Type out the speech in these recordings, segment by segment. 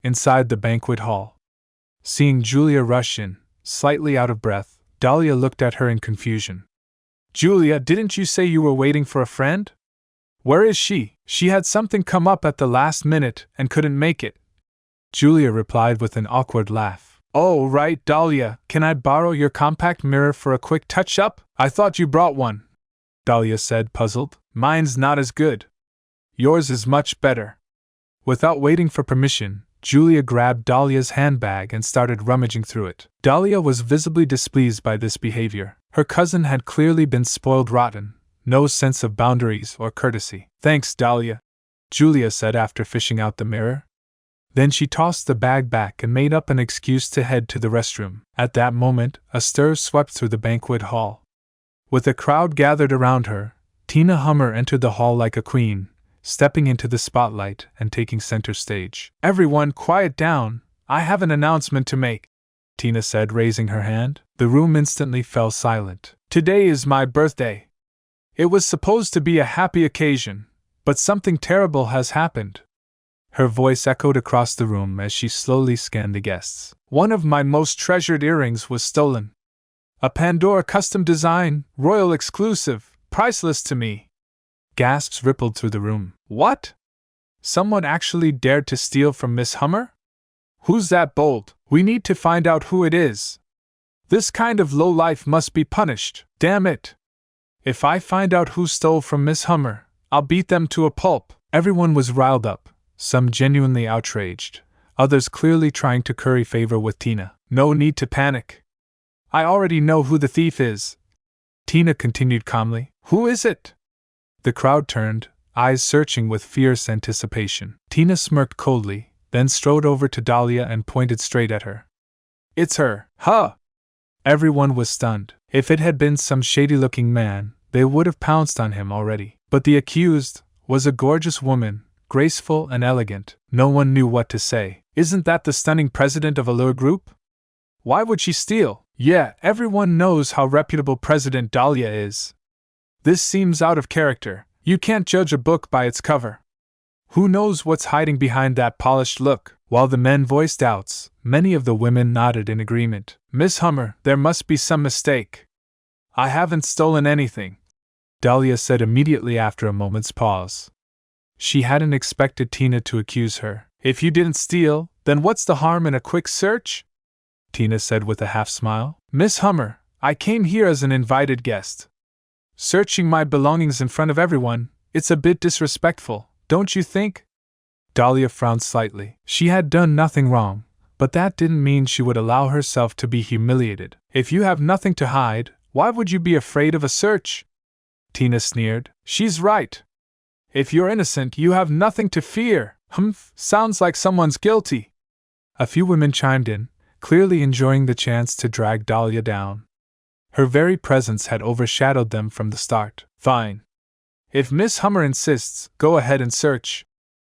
inside the banquet hall. Seeing Julia rush in, slightly out of breath, Dahlia looked at her in confusion. Julia, didn't you say you were waiting for a friend? Where is she? She had something come up at the last minute and couldn't make it. Julia replied with an awkward laugh. Oh, right, Dahlia, can I borrow your compact mirror for a quick touch-up? I thought you brought one, Dahlia said, puzzled. Mine's not as good. Yours is much better. Without waiting for permission, Julia grabbed Dahlia's handbag and started rummaging through it. Dahlia was visibly displeased by this behavior. Her cousin had clearly been spoiled rotten, no sense of boundaries or courtesy. Thanks, Dahlia, Julia said after fishing out the mirror. Then she tossed the bag back and made up an excuse to head to the restroom. At that moment, a stir swept through the banquet hall. With a crowd gathered around her, Tina Hummer entered the hall like a queen, stepping into the spotlight and taking center stage. Everyone, quiet down, I have an announcement to make, Tina said, raising her hand. The room instantly fell silent. Today is my birthday. It was supposed to be a happy occasion, but something terrible has happened. Her voice echoed across the room as she slowly scanned the guests. One of my most treasured earrings was stolen. A Pandora custom design, royal exclusive, priceless to me. Gasps rippled through the room. What? Someone actually dared to steal from Miss Hummer? Who's that bold? We need to find out who it is. This kind of lowlife must be punished, damn it. If I find out who stole from Miss Hummer, I'll beat them to a pulp. Everyone was riled up, some genuinely outraged, others clearly trying to curry favor with Tina. No need to panic. I already know who the thief is, Tina continued calmly. Who is it? The crowd turned, eyes searching with fierce anticipation. Tina smirked coldly, then strode over to Dahlia and pointed straight at her. It's her. Huh! Everyone was stunned. If it had been some shady-looking man, they would have pounced on him already. But the accused was a gorgeous woman, graceful and elegant. No one knew what to say. Isn't that the stunning president of Allure Group? Why would she steal? Yeah, everyone knows how reputable President Dahlia is. This seems out of character. You can't judge a book by its cover. Who knows what's hiding behind that polished look? While the men voiced doubts, many of the women nodded in agreement. Miss Hummer, there must be some mistake. I haven't stolen anything, Dahlia said immediately after a moment's pause. She hadn't expected Tina to accuse her. If you didn't steal, then what's the harm in a quick search? Tina said with a half-smile. Miss Hummer, I came here as an invited guest. Searching my belongings in front of everyone, it's a bit disrespectful, don't you think? Dahlia frowned slightly. She had done nothing wrong, but that didn't mean she would allow herself to be humiliated. If you have nothing to hide, why would you be afraid of a search? Tina sneered. She's right. If you're innocent, you have nothing to fear. Humph, sounds like someone's guilty. A few women chimed in, clearly enjoying the chance to drag Dahlia down. Her very presence had overshadowed them from the start. Fine. If Miss Hummer insists, go ahead and search,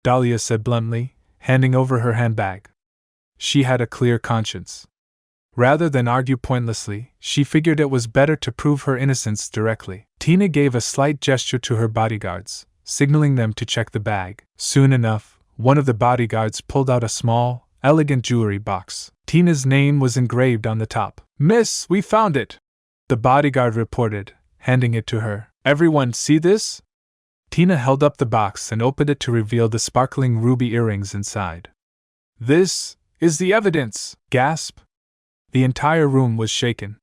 Dahlia said bluntly, handing over her handbag. She had a clear conscience. Rather than argue pointlessly, she figured it was better to prove her innocence directly. Tina gave a slight gesture to her bodyguards, signaling them to check the bag. Soon enough, one of the bodyguards pulled out a small, elegant jewelry box. Tina's name was engraved on the top. Miss, we found it, the bodyguard reported, handing it to her. Everyone see this? Tina held up the box and opened it to reveal the sparkling ruby earrings inside. This is the evidence! Gasp! The entire room was shaken.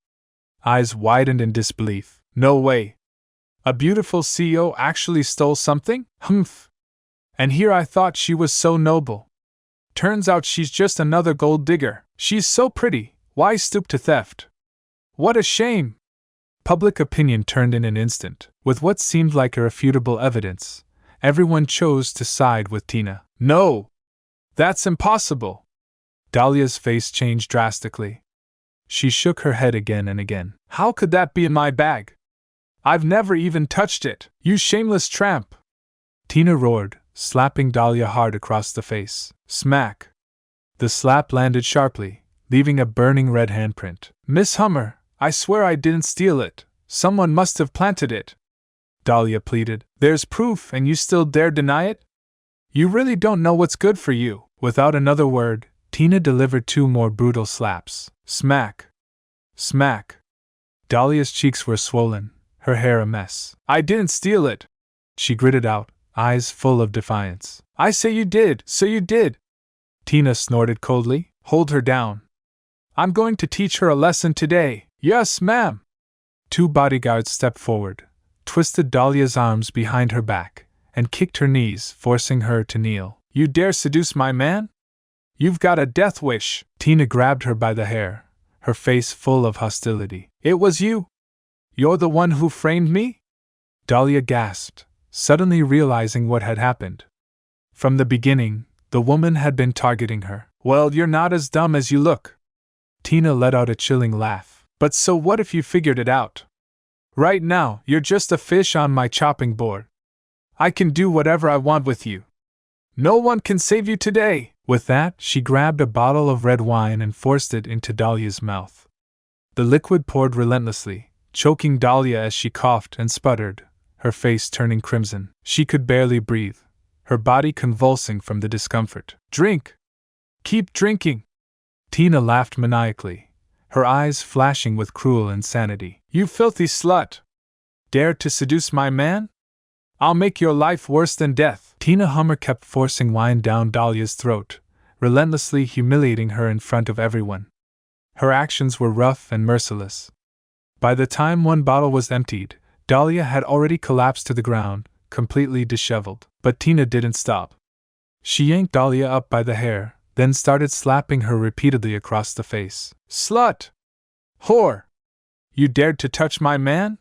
Eyes widened in disbelief. No way! A beautiful CEO actually stole something? Humph! And here I thought she was so noble. Turns out she's just another gold digger. She's so pretty, why stoop to theft? What a shame! Public opinion turned in an instant. With what seemed like irrefutable evidence, everyone chose to side with Tina. No! That's impossible! Dahlia's face changed drastically. She shook her head again and again. How could that be in my bag? I've never even touched it, you shameless tramp! Tina roared, slapping Dahlia hard across the face. Smack! The slap landed sharply, leaving a burning red handprint. Miss Hummer, I swear I didn't steal it. Someone must have planted it, Dahlia pleaded. There's proof and you still dare deny it? You really don't know what's good for you. Without another word, Tina delivered 2 more brutal slaps. Smack! Smack! Dahlia's cheeks were swollen, her hair a mess. I didn't steal it, she gritted out, eyes full of defiance. I say you did, so you did! Tina snorted coldly. Hold her down. I'm going to teach her a lesson today. Yes, ma'am! 2 bodyguards stepped forward, twisted Dahlia's arms behind her back, and kicked her knees, forcing her to kneel. You dare seduce my man? You've got a death wish! Tina grabbed her by the hair, her face full of hostility. It was you? You're the one who framed me? Dahlia gasped, suddenly realizing what had happened. From the beginning, the woman had been targeting her. Well, you're not as dumb as you look. Tina let out a chilling laugh. But so what if you figured it out? Right now, you're just a fish on my chopping board. I can do whatever I want with you. No one can save you today! With that, she grabbed a bottle of red wine and forced it into Dahlia's mouth. The liquid poured relentlessly, choking Dahlia as she coughed and sputtered, her face turning crimson. She could barely breathe, her body convulsing from the discomfort. Drink! Keep drinking! Tina laughed maniacally, her eyes flashing with cruel insanity. You filthy slut! Dare to seduce my man? I'll make your life worse than death! Tina Hummer kept forcing wine down Dahlia's throat, relentlessly humiliating her in front of everyone. Her actions were rough and merciless. By the time 1 bottle was emptied, Dahlia had already collapsed to the ground, completely disheveled. But Tina didn't stop. She yanked Dahlia up by the hair, then started slapping her repeatedly across the face. Slut! Whore! You dared to touch my man?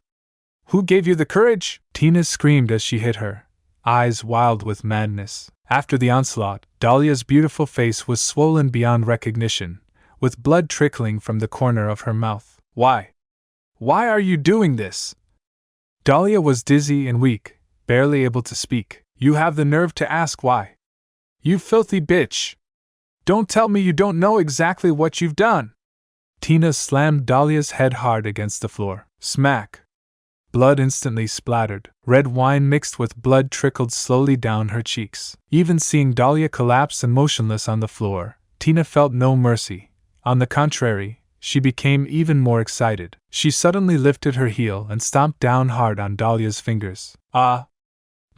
Who gave you the courage? Tina screamed as she hit her, eyes wild with madness. After the onslaught, Dahlia's beautiful face was swollen beyond recognition, with blood trickling from the corner of her mouth. Why? Why are you doing this? Dahlia was dizzy and weak, barely able to speak. You have the nerve to ask why? You filthy bitch! Don't tell me you don't know exactly what you've done! Tina slammed Dahlia's head hard against the floor. Smack! Blood instantly splattered. Red wine mixed with blood trickled slowly down her cheeks. Even seeing Dahlia collapse and motionless on the floor, Tina felt no mercy. On the contrary, she became even more excited. She suddenly lifted her heel and stomped down hard on Dahlia's fingers. Ah!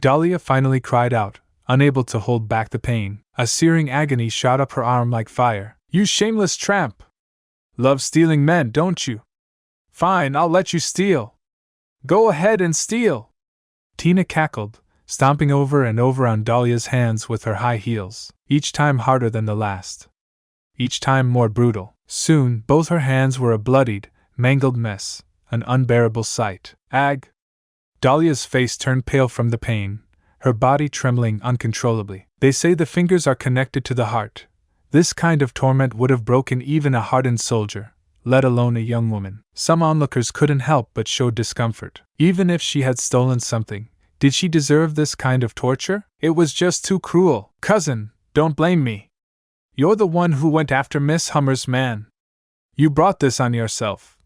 Dahlia finally cried out, unable to hold back the pain. A searing agony shot up her arm like fire. You shameless tramp! Love stealing men, don't you? Fine, I'll let you steal. Go ahead and steal! Tina cackled, stomping over and over on Dahlia's hands with her high heels, each time harder than the last. Each time more brutal. Soon, both her hands were a bloodied, mangled mess, an unbearable sight. Ag! Dahlia's face turned pale from the pain, her body trembling uncontrollably. They say the fingers are connected to the heart. This kind of torment would have broken even a hardened soldier, let alone a young woman. Some onlookers couldn't help but show discomfort. Even if she had stolen something, did she deserve this kind of torture? It was just too cruel. Cousin, don't blame me. You're the one who went after Miss Hummer's man. You brought this on yourself.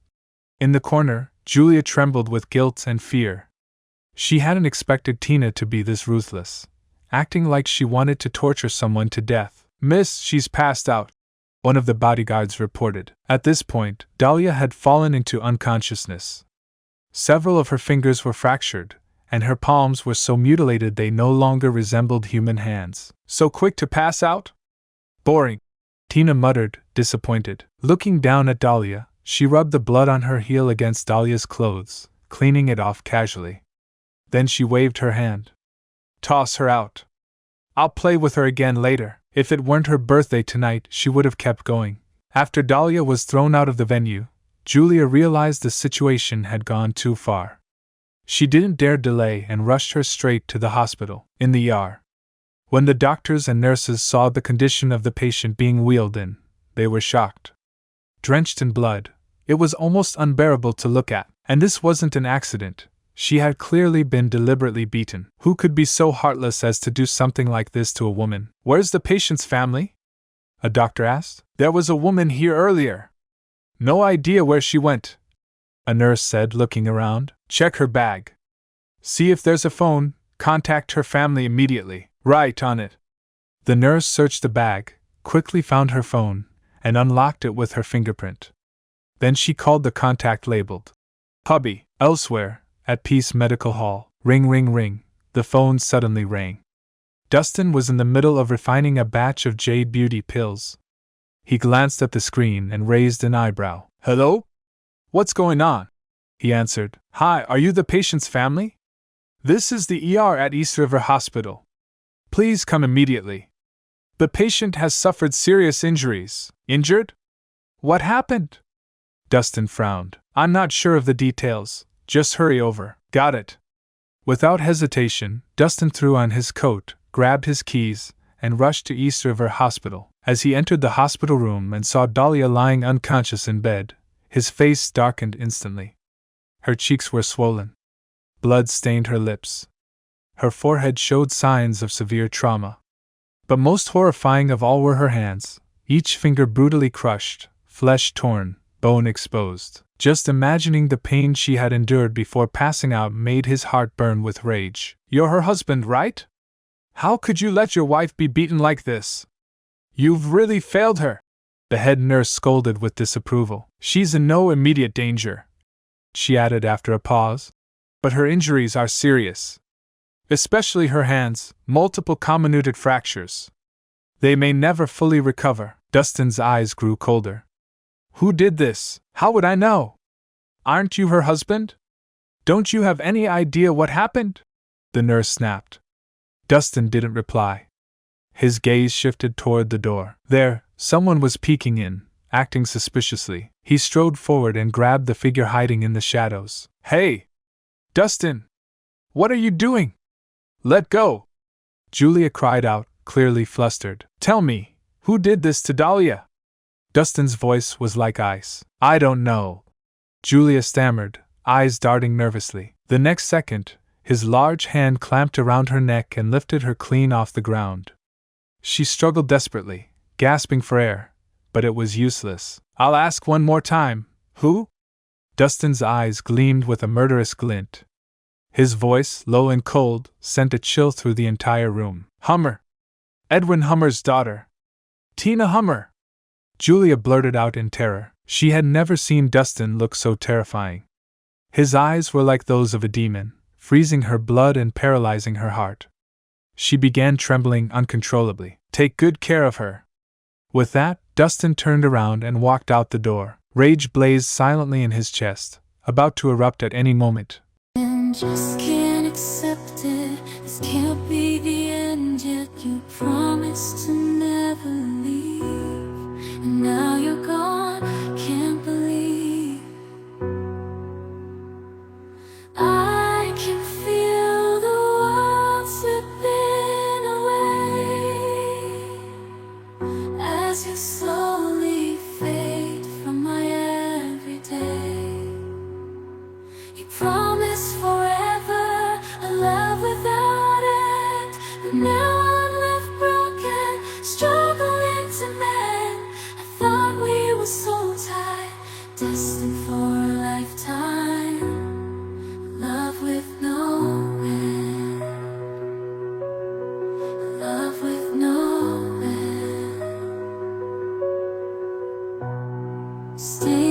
In the corner, Julia trembled with guilt and fear. She hadn't expected Tina to be this ruthless, acting like she wanted to torture someone to death. Miss, she's passed out, one of the bodyguards reported. At this point, Dahlia had fallen into unconsciousness. Several of her fingers were fractured, and her palms were so mutilated they no longer resembled human hands. So quick to pass out? Boring, Tina muttered, disappointed. Looking down at Dahlia, she rubbed the blood on her heel against Dahlia's clothes, cleaning it off casually. Then she waved her hand. Toss her out. I'll play with her again later. If it weren't her birthday tonight, she would have kept going. After Dahlia was thrown out of the venue, Julia realized the situation had gone too far. She didn't dare delay and rushed her straight to the hospital. In the ER, when the doctors and nurses saw the condition of the patient being wheeled in, they were shocked. Drenched in blood, it was almost unbearable to look at. And this wasn't an accident. She had clearly been deliberately beaten. Who could be so heartless as to do something like this to a woman? Where's the patient's family? A doctor asked. There was a woman here earlier. No idea where she went, a nurse said, looking around. Check her bag. See if there's a phone. Contact her family immediately. Right on it. The nurse searched the bag, quickly found her phone, and unlocked it with her fingerprint. Then she called the contact labeled Hubby, elsewhere, at Peace Medical Hall. Ring, ring, ring. The phone suddenly rang. Dustin was in the middle of refining a batch of Jade Beauty pills. He glanced at the screen and raised an eyebrow. Hello? What's going on? He answered. Hi, are you the patient's family? This is the ER at East River Hospital. Please come immediately. The patient has suffered serious injuries. Injured? What happened? Dustin frowned. I'm not sure of the details. Just hurry over. Got it. Without hesitation, Dustin threw on his coat, grabbed his keys, and rushed to East River Hospital. As he entered the hospital room and saw Dahlia lying unconscious in bed, his face darkened instantly. Her cheeks were swollen. Blood stained her lips. Her forehead showed signs of severe trauma. But most horrifying of all were her hands, each finger brutally crushed, flesh torn, bone exposed. Just imagining the pain she had endured before passing out made his heart burn with rage. You're her husband, right? How could you let your wife be beaten like this? You've really failed her. The head nurse scolded with disapproval. She's in no immediate danger, she added after a pause. But her injuries are serious. Especially her hands, multiple comminuted fractures. They may never fully recover. Dustin's eyes grew colder. Who did this? How would I know? Aren't you her husband? Don't you have any idea what happened? The nurse snapped. Dustin didn't reply. His gaze shifted toward the door. There, someone was peeking in, acting suspiciously. He strode forward and grabbed the figure hiding in the shadows. Hey! Dustin! What are you doing? Let go! Julia cried out, clearly flustered. Tell me, who did this to Dahlia? Dustin's voice was like ice. I don't know. Julia stammered, eyes darting nervously. The next second, his large hand clamped around her neck and lifted her clean off the ground. She struggled desperately, gasping for air, but it was useless. I'll ask one more time. Who? Dustin's eyes gleamed with a murderous glint. His voice, low and cold, sent a chill through the entire room. Hummer. Edwin Hummer's daughter. Tina Hummer. Julia blurted out in terror. She had never seen Dustin look so terrifying. His eyes were like those of a demon, freezing her blood and paralyzing her heart. She began trembling uncontrollably. Take good care of her. With that, Dustin turned around and walked out the door. Rage blazed silently in his chest, about to erupt at any moment. Just can't accept it. This can't be the end yet. You promised to never leave, and now you're gone. Can't believe I can feel the world slipping away as you slowly fade from my everyday. You promised forever a love without end, but now I'm left broken, struggling to mend. I thought we were so tied, destined for a lifetime, love with no end, love with no end. Stay